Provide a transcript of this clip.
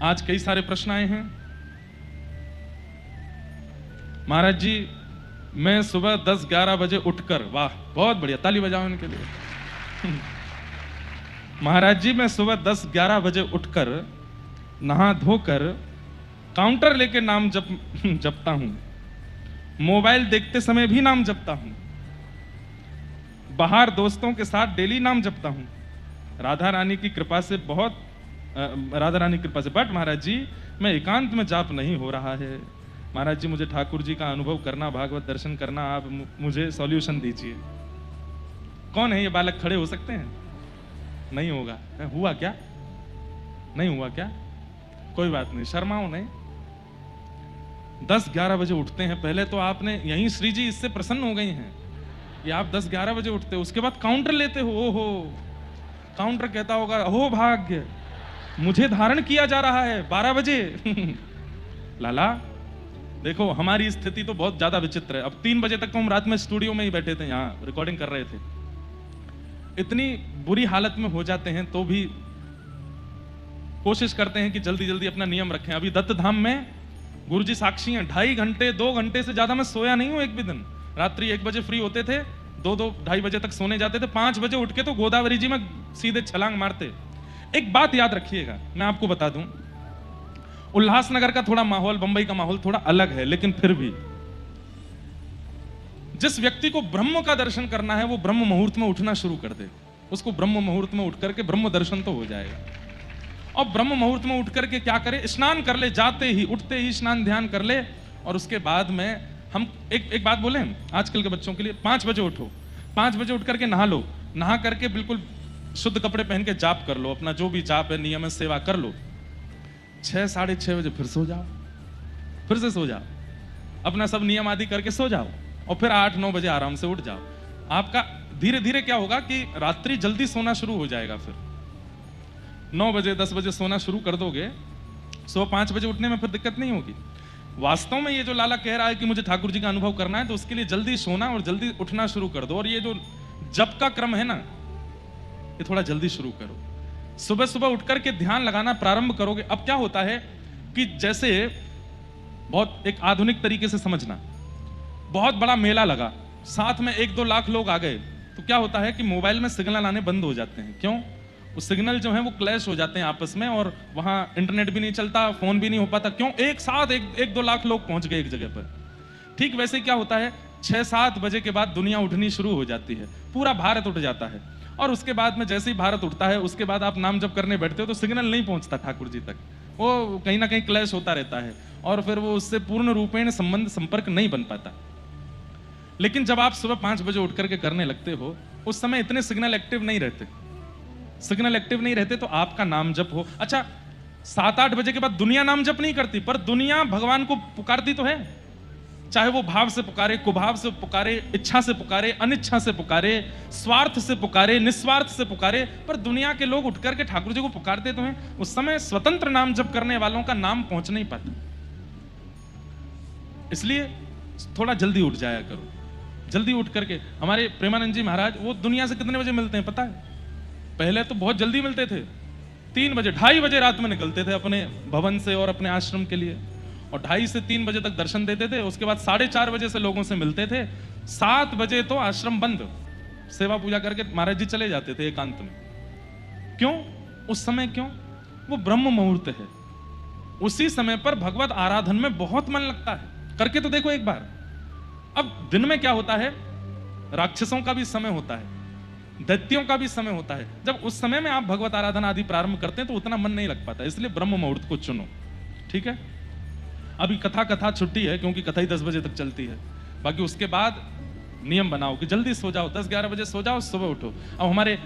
आज कई सारे प्रश्न आए हैं। महाराज जी, मैं सुबह 10-11 बजे उठकर, वाह बहुत बढ़िया, ताली बजाओ इनके लिए। महाराज जी, मैं सुबह 10-11 बजे उठकर नहा धोकर काउंटर लेके नाम जपता हूं, मोबाइल देखते समय भी नाम जपता हूं, बाहर दोस्तों के साथ डेली नाम जपता हूं, राधा रानी की कृपा से बट महाराज जी मैं एकांत में जाप नहीं हो रहा है। महाराज जी, मुझे ठाकुर जी का अनुभव करना, भागवत दर्शन करना, आप मुझे सॉल्यूशन दीजिए। कौन है ये बालक, खड़े हो सकते हैं? नहीं होगा। हुआ क्या? नहीं हुआ क्या? कोई बात नहीं, शर्माओ नहीं। 10-11 बजे उठते हैं। पहले तो आपने यहीं श्री जी इससे प्रसन्न हो गई हैं कि आप 10-11 बजे उठते हो, उसके बाद काउंटर लेते हो। ओहो, काउंटर कहता होगा अहो भाग्य, मुझे धारण किया जा रहा है 12 बजे। लाला देखो, हमारी स्थिति तो बहुत ज्यादा विचित्र है। अब 3 बजे तक तो हम रात में स्टूडियो में ही बैठे थे, यहाँ रिकॉर्डिंग कर रहे थे। इतनी बुरी हालत में हो जाते हैं तो भी कोशिश करते हैं कि जल्दी जल्दी अपना नियम रखें। अभी दत्त धाम में गुरुजी साक्षी हैं, 2.5 घंटे 2 घंटे से ज्यादा मैं सोया नहीं हूं एक भी दिन। रात्रि 1 बजे फ्री होते थे, 2-2-2.5 बजे तक सोने जाते थे, 5 बजे उठ के तो गोदावरी जी में सीधे छलांग मारते। एक बात याद रखिएगा, मैं आपको बता दूं, उल्लासनगर का थोड़ा माहौल, बंबई का माहौल थोड़ा अलग है, लेकिन फिर भी जिस व्यक्ति को ब्रह्म का दर्शन करना है वो ब्रह्म मुहूर्त में उठना शुरू कर दे। उसको ब्रह्म मुहूर्त में उठ करके ब्रह्म दर्शन तो हो जाएगा। और ब्रह्म मुहूर्त में उठ करके क्या करे, स्नान कर ले, जाते ही उठते ही स्नान ध्यान कर ले। और उसके बाद में हम एक बात बोले आजकल के बच्चों के लिए, 5 बजे उठो, 5 बजे उठ करके नहा लो, नहा करके बिल्कुल शुद्ध कपड़े पहन के जाप कर लो, अपना जो भी जाप है नियमित सेवा कर लो। 6-6:30 बजे फिर सो जाओ, फिर से सो जाओ, अपना सब नियम आदि करके सो जाओ, और फिर 8-9 बजे आराम से उठ जाओ। आपका धीरे धीरे क्या होगा कि रात्रि जल्दी सोना शुरू हो जाएगा। फिर 9 बजे 10 बजे सोना शुरू कर दोगे, सुबह 5 बजे उठने में फिर दिक्कत नहीं होगी। वास्तव में ये जो लाला कह रहा है कि मुझे ठाकुर जी का अनुभव करना है, तो उसके लिए जल्दी सोना और जल्दी उठना शुरू कर दो। और ये जो जप का क्रम है ना, ये थोड़ा जल्दी शुरू करो। सुबह सुबह उठ करके ध्यान लगाना प्रारंभ करोगे। अब क्या होता है कि जैसे बहुत एक आधुनिक तरीके से समझना, बहुत बड़ा मेला लगा, साथ में 1-2 लाख लोग आ गए, तो क्या होता है कि मोबाइल में सिग्नल आने बंद हो जाते हैं। क्यों? वो सिग्नल जो है वो क्लैश हो जाते हैं आपस में, और वहां इंटरनेट भी नहीं चलता, फोन भी नहीं हो पाता। क्यों? एक साथ 1-2 लाख लोग पहुंच गए एक जगह पर। ठीक वैसे क्या होता है, 6-7 बजे के बाद दुनिया उठनी शुरू हो जाती है, पूरा भारत उठ जाता है। और उसके बाद में जैसे ही भारत उठता है, उसके बाद आप नाम जप करने बैठते हो तो सिग्नल नहीं पहुंचता ठाकुर जी तक, वो कहीं ना कहीं क्लैश होता रहता है, और फिर वो उससे पूर्ण रूपेण संपर्क नहीं बन पाता। लेकिन जब आप सुबह 5 बजे उठ करके करने लगते हो, उस समय इतने सिग्नल एक्टिव नहीं रहते। सिग्नल एक्टिव नहीं रहते तो आपका नाम जप हो। अच्छा, 7-8 बजे के बाद दुनिया नाम जप नहीं करती, पर दुनिया भगवान को पुकारती तो है। चाहे वो भाव से पुकारे, कुभाव से पुकारे, इच्छा से पुकारे, अनिच्छा से पुकारे, स्वार्थ से पुकारे, निस्वार्थ से पुकारे, पर दुनिया के लोग उठ करके ठाकुर जी को पुकारते तो हैं। उस समय स्वतंत्र नाम जप करने वालों का नाम पहुंच नहीं पाता। इसलिए थोड़ा जल्दी उठ जाया करो। जल्दी उठ करके, हमारे प्रेमानंद जी महाराज वो दुनिया से कितने बजे मिलते हैं पता है? पहले तो बहुत जल्दी मिलते थे, 3 बजे 2:30 बजे रात में निकलते थे अपने भवन से और अपने आश्रम के लिए, और 2:30 से 3 बजे तक दर्शन देते थे। उसके बाद 4:30 बजे से लोगों से मिलते थे। 7 बजे तो आश्रम बंद, सेवा पूजा करके महाराज जी चले जाते थे एकांत में। क्यों? उस समय क्यों? वो ब्रह्म मुहूर्त है। उसी समय पर भगवत आराधन में बहुत मन लगता है। करके तो देखो एक बार। अब दिन में क्या होता है, राक्षसों का भी समय होता है, दैत्यों का भी समय होता है। जब उस समय में आप भगवत आराधना आदि प्रारंभ करते हैं तो उतना मन नहीं लग पाता, इसलिए ब्रह्म मुहूर्त को चुनो। ठीक है? अभी कथा छुट्टी है, क्योंकि कथा ही 10 बजे तक चलती है। बाकी उसके बाद नियम बनाओ कि जल्दी सो जाओ, 10-11 बजे सो जाओ, सुबह उठो। अब हमारे